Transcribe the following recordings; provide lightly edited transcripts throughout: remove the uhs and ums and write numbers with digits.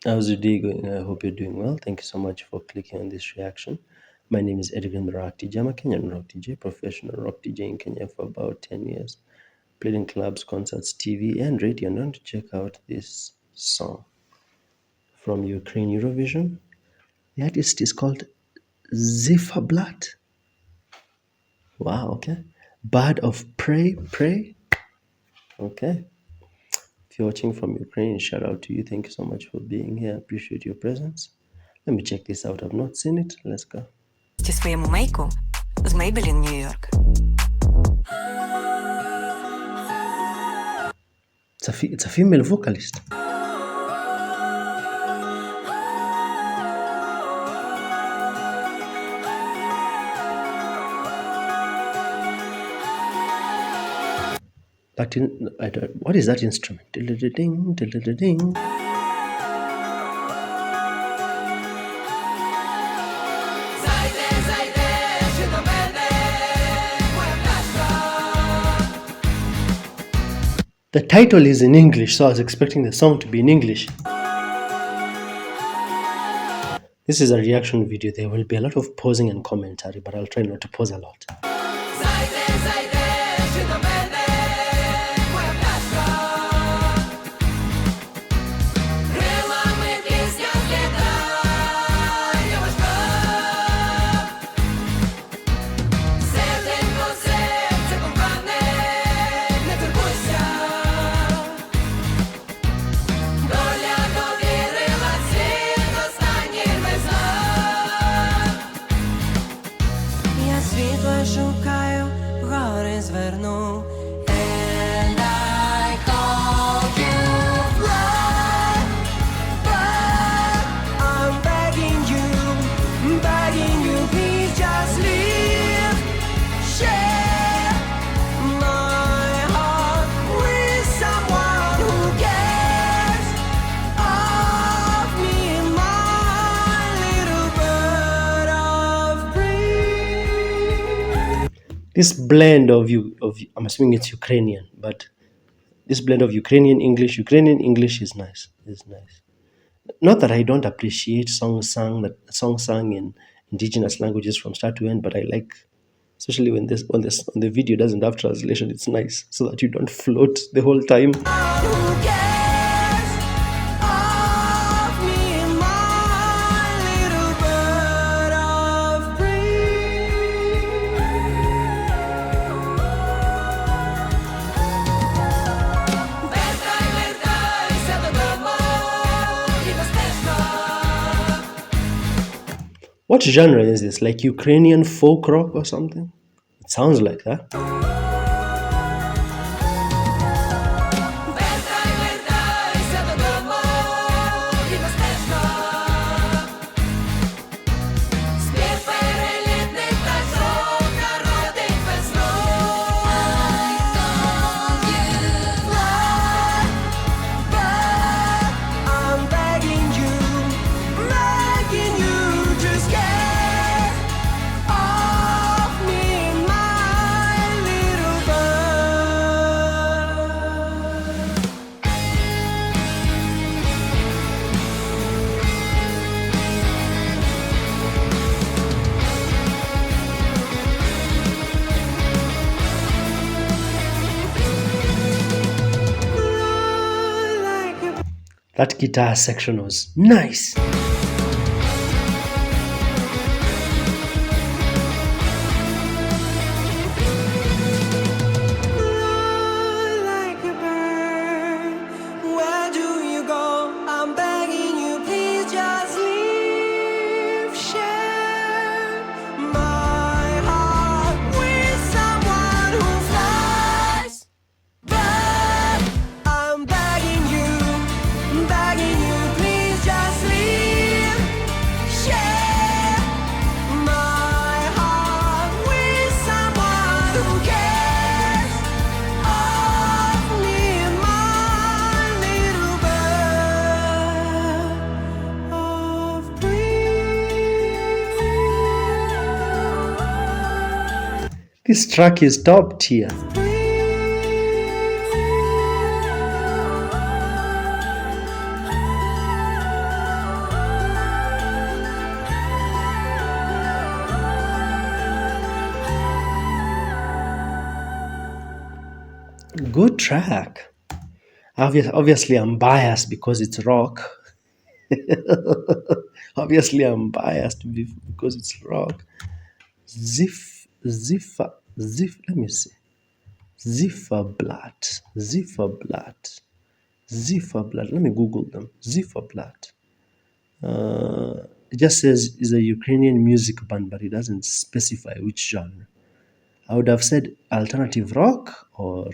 How's your day going? I hope you're doing well. Thank you so much for clicking on this reaction. My name is Edwin the Rock DJ. I'm a Kenyan rock DJ, professional rock DJ in Kenya for about 10 years. Played in clubs, concerts, TV, and radio. And I want to check out this song from Ukraine Eurovision. The artist is called Ziferblat. Wow, okay. Bird of Prey, Prey. Okay. If you're watching from Ukraine, shout out to you. Thank you so much for being here. Appreciate your presence. Let me check this out. I've not seen it. Let's go. Своєму мейку з Maybelline New York. It's a female vocalist. But what is that instrument? Ding, ding, ding. The title is in English, so I was expecting the song to be in English. This is a reaction video. There will be a lot of pausing and commentary, but I'll try not to pause a lot. Шукаю, гори зверну. And I call you blood, but I'm begging you, please just leave. Share my heart with someone who cares of me, my little bird of prey. This blend of I'm assuming it's Ukrainian, but this blend of Ukrainian English is nice. It's nice. Not that I don't appreciate songs sung in indigenous languages from start to end, but I like, especially when the video doesn't have translation. It's nice so that you don't float the whole time. What genre is this? Like Ukrainian folk rock or something? It sounds like that. That guitar section was nice. This track is top tier. Good track. Obviously, I'm biased because it's rock. Obviously, I'm biased because it's rock. Let me see. Ziferblat. Let me Google them. Ziferblat. It just says it's a Ukrainian music band, but it doesn't specify which genre. I would have said alternative rock or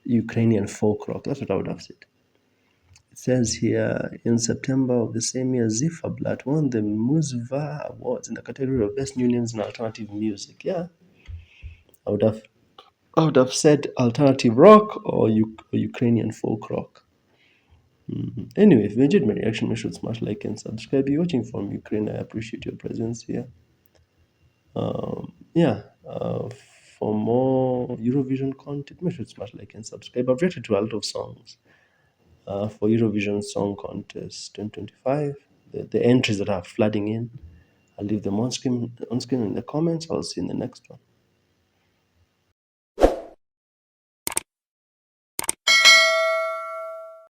Ukrainian folk rock. That's what I would have said. It says here in September of the same year, Ziferblat won the Muzva Awards in the category of Best New Names in Alternative Music. Yeah, I would have said alternative rock or Ukrainian folk rock. Anyway, if you enjoyed my reaction, make sure to smash like and subscribe. You're watching from Ukraine. I appreciate your presence here. For more Eurovision content, make sure to smash like and subscribe. I've reacted to a lot of songs for Eurovision Song Contest 2025. The entries that are flooding in, I'll leave them on screen in the comments. I'll see you in the next one.